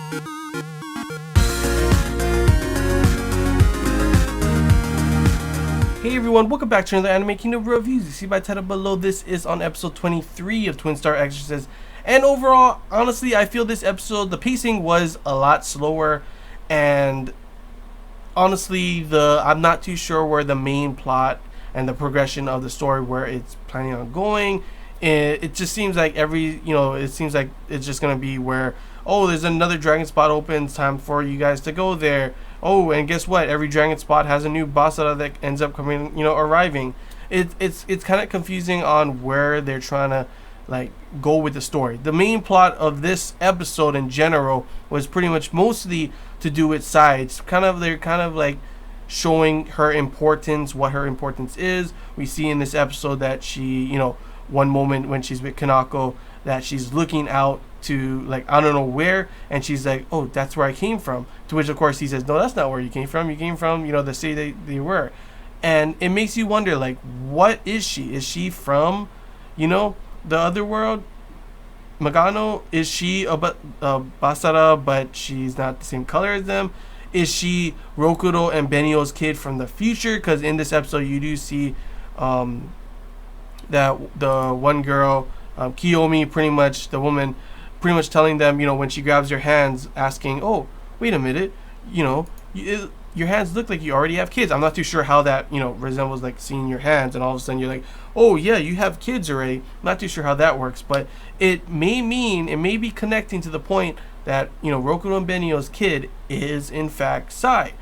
Hey everyone, welcome back to another Anime Kingdom reviews. You see by title below, this is on episode 23 of Twin Star Exorcists. And overall, honestly, I feel this episode, the pacing was a lot slower. And honestly, I'm not too sure where the main plot and the progression of the story, where it's planning on going. It just seems like it seems like it's just going to be where, oh, there's another dragon spot open, it's time for you guys to go there. Oh, and guess what? Every dragon spot has a new boss that ends up arriving. It's kind of confusing on where they're trying to go with the story. The main plot of this episode in general was pretty much mostly to do with sides. They're kind of like showing her importance, what her importance is. We see in this episode that she, one moment when she's with Kanako, that she's looking out to I don't know where, and she's like, oh, that's where I came from. To which of course he says, no, that's not where you came from. You came from the city they were. And it makes you wonder, what is she? Is she from the other world, Magano? Is she a Basara, but she's not the same color as them? Is she Rokudo and Benio's kid from the future? Because in this episode you do see that the one girl, Kiyomi, the woman, pretty much telling them, when she grabs your hands, asking, oh, wait a minute, your hands look like you already have kids. I'm not too sure how that, resembles seeing your hands and all of a sudden you're like, oh yeah, you have kids already. Not too sure how that works, but it may be connecting to the point that, Rokudo and Benio's kid is in fact Sai.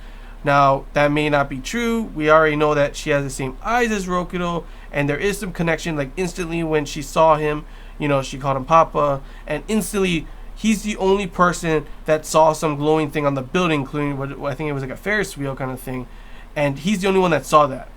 Now, that may not be true. We already know that she has the same eyes as Rokudo, and there is some connection. Instantly when she saw him, she called him Papa, and instantly he's the only person that saw some glowing thing on the building, including what I think it was a Ferris wheel kind of thing, and he's the only one that saw that.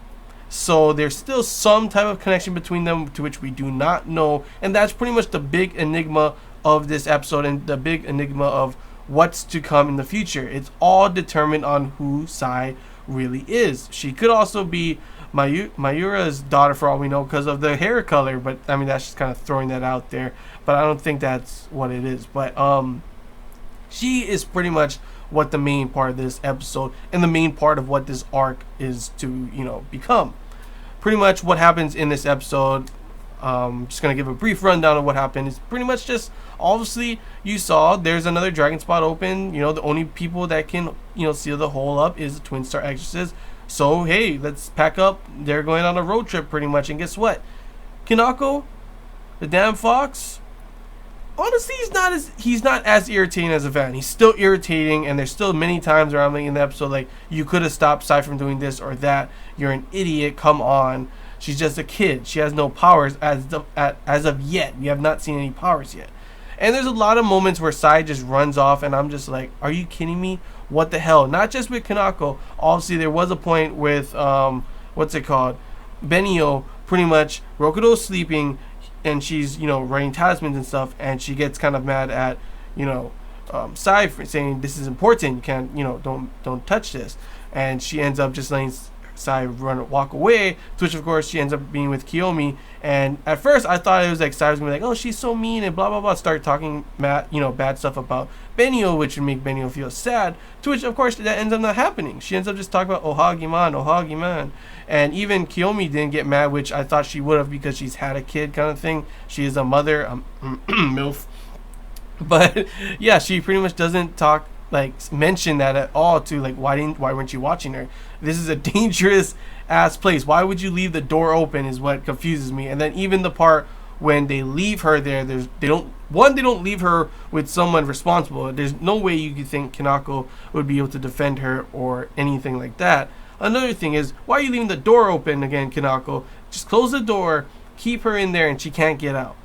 So there's still some type of connection between them, to which we do not know, and that's pretty much the big enigma of this episode and the big enigma of what's to come in the future. It's all determined on who Sai really is. She could also be Mayura's daughter for all we know because of the hair color, but I mean that's just kind of throwing that out there, but I don't think that's what it is. But she is pretty much what the main part of this episode and the main part of what this arc is to become. Pretty much what happens in this episode, just gonna give a brief rundown of what happened. It's pretty much just, obviously you saw there's another dragon spot open. The only people that can seal the hole up is the Twin Star Exorcists. So hey, let's pack up. They're going on a road trip pretty much, and guess what? Kanako, the damn fox, honestly he's not as irritating as a fan. He's still irritating, and there's still many times around in the episode you could have stopped Sai from doing this or that. You're an idiot. Come on. She's just a kid. She has no powers as of yet. We have not seen any powers yet. And there's a lot of moments where Sai just runs off, and I'm just like, are you kidding me? What the hell? Not just with Kanako. Obviously, there was a point with, Benio, pretty much, Rokudo's sleeping, and she's, writing talismans and stuff, and she gets kind of mad at, Sai for saying, this is important, you can't, don't touch this. And she ends up just letting Sai walk away, to which of course she ends up being with Kiyomi. And at first I thought it was Sai was gonna be oh, she's so mean and blah blah blah, start talking bad stuff about Benio, which would make Benio feel sad, to which of course that ends up not happening. She ends up just talking about Ohagi-man, and even Kiyomi didn't get mad, which I thought she would have because she's had a kid kind of thing. She is a mother, MILF. But yeah, she pretty much doesn't talk mention that at all to why weren't you watching her? This is a dangerous ass place. Why would you leave the door open is what confuses me. And then even the part when they leave her there, they don't leave her with someone responsible. There's no way you could think Kanako would be able to defend her or anything like that. Another thing is, why are you leaving the door open again, Kanako? Just close the door, keep her in there, and she can't get out.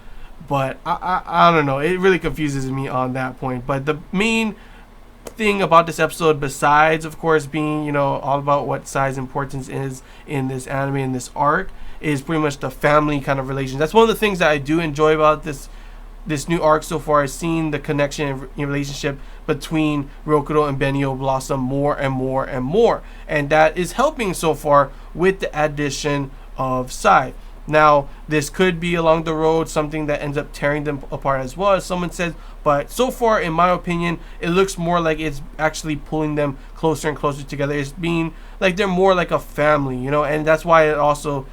But I don't know, it really confuses me on that point. But the main thing about this episode, besides of course being all about what Sai's importance is in this anime, in this arc, is pretty much the family kind of relations. That's one of the things that I do enjoy about this new arc so far, is seeing the connection and relationship between Rokudo and Benio blossom more and more and more, and that is helping so far with the addition of Sai. Now, this could be along the road something that ends up tearing them apart as well, as someone says. But so far, in my opinion, it looks more like it's actually pulling them closer and closer together. It's being like they're more like a family, you know, and that's why it also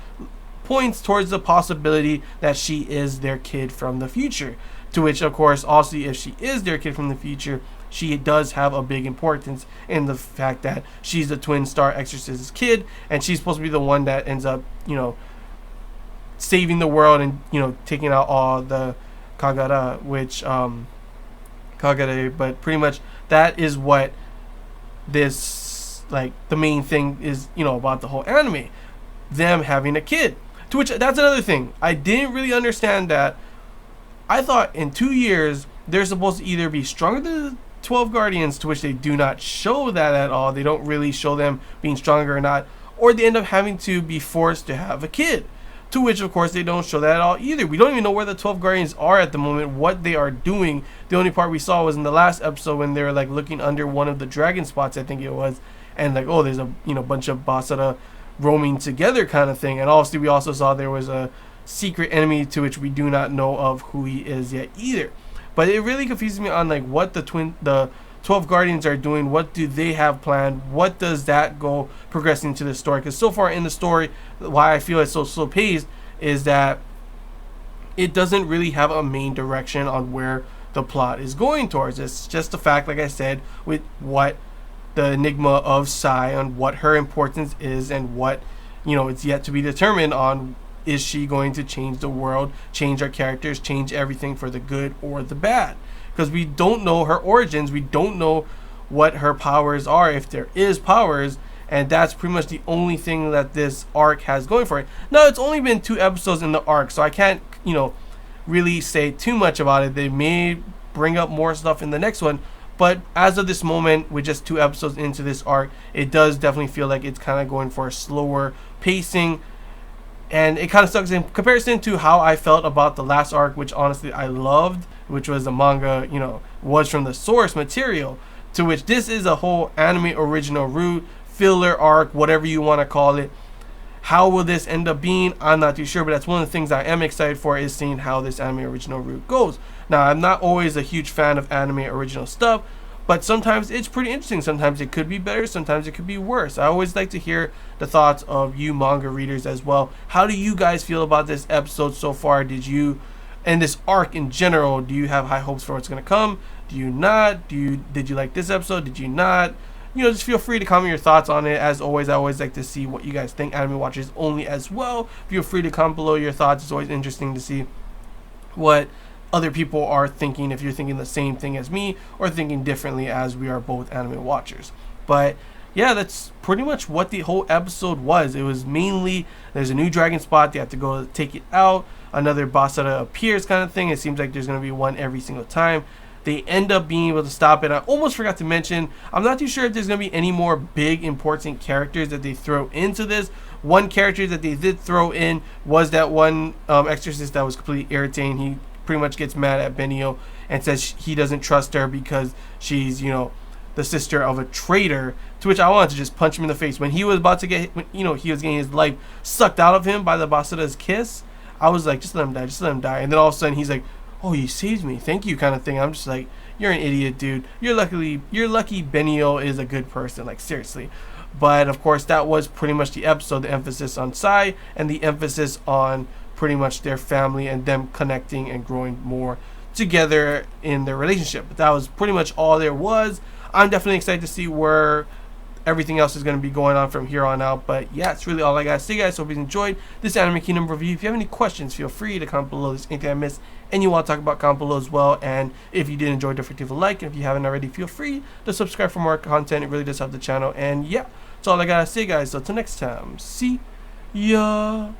points towards the possibility that she is their kid from the future. To which, of course, also if she is their kid from the future, she does have a big importance in the fact that she's the twin star exorcist's kid, and she's supposed to be the one that ends up, you know, saving the world and, you know, taking out all the Kagara, which Kagare, but pretty much that is what this, like, the main thing is, you know, about the whole anime, them having a kid. To which, that's another thing, I didn't really understand that. I thought in 2 years they're supposed to either be stronger than the 12 Guardians, to which they do not show that at all. They don't really show them being stronger or not, or they end up having to be forced to have a kid, to which, of course, they don't show that at all either. We don't even know where the 12 Guardians are at the moment, what they are doing. The only part we saw was in the last episode when they were like looking under one of the dragon spots, I think it was, and like, oh, there's a, you know, bunch of Basara roaming together kind of thing. And obviously we also saw there was a secret enemy to which we do not know of who he is yet either. But it really confuses me on like what the 12 Guardians are doing. What do they have planned? What does that go progressing to the story? Because so far in the story, why I feel it's so slow paced is that it doesn't really have a main direction on where the plot is going towards. It's just the fact, like I said, with what the enigma of Sai, on what her importance is, and what, you know, it's yet to be determined on. Is she going to change the world, change our characters, change everything for the good or the bad? Because we don't know her origins. We don't know what her powers are, if there is powers. And that's pretty much the only thing that this arc has going for it. Now, it's only been 2 episodes in the arc, so I can't, you know, really say too much about it. They may bring up more stuff in the next one. But as of this moment, with just 2 episodes into this arc, it does definitely feel like it's kind of going for a slower pacing. And it kind of sucks in comparison to how I felt about the last arc, which honestly I loved, which was the manga, you know, was from the source material, to which this is a whole anime original route, filler arc, whatever you want to call it. How will this end up being? I'm not too sure, but that's one of the things I am excited for, is seeing how this anime original route goes. Now, I'm not always a huge fan of anime original stuff, but sometimes it's pretty interesting. Sometimes it could be better, sometimes it could be worse. I always like to hear the thoughts of you manga readers as well. How do you guys feel about this episode so far? Did you, and this arc in general, do you have high hopes for what's going to come? Do you not? Did you like this episode? Did you not? You know, just feel free to comment your thoughts on it. As always, I always like to see what you guys think, anime watchers only as well. Feel free to comment below your thoughts. It's always interesting to see what other people are thinking, if you're thinking the same thing as me or thinking differently, as we are both anime watchers. But yeah, that's pretty much what the whole episode was. It was mainly, there's a new dragon spot, they have to go take it out, another Basara appears kind of thing. It seems like there's going to be one every single time. They end up being able to stop it. I almost forgot to mention, I'm not too sure if there's going to be any more big important characters that they throw into this. One character that they did throw in was that one exorcist that was completely irritating. He pretty much gets mad at Benio and says he doesn't trust her because she's, you know, the sister of a traitor, to which I wanted to just punch him in the face. When he was about to get, you know, he was getting his life sucked out of him by the Basara's kiss, I was like, just let him die, just let him die. And then all of a sudden he's like, oh, you saved me, thank you, kind of thing. I'm just like, you're an idiot, dude. You're lucky Benio is a good person, like, seriously. But of course, that was pretty much the episode, the emphasis on Sai and the emphasis on pretty much their family and them connecting and growing more together in their relationship. But that was pretty much all there was. I'm definitely excited to see where everything else is going to be going on from here on out. But yeah, it's really all I got to say, guys. So hope you enjoyed this Anime Kingdom review. If you have any questions, feel free to comment below. If there's anything I missed and you want to talk about, comment below as well. And if you did enjoy, don't forget to leave a like. And if you haven't already, feel free to subscribe for more content. It really does help the channel. And yeah, that's all I got to say, guys. So till next time, see ya.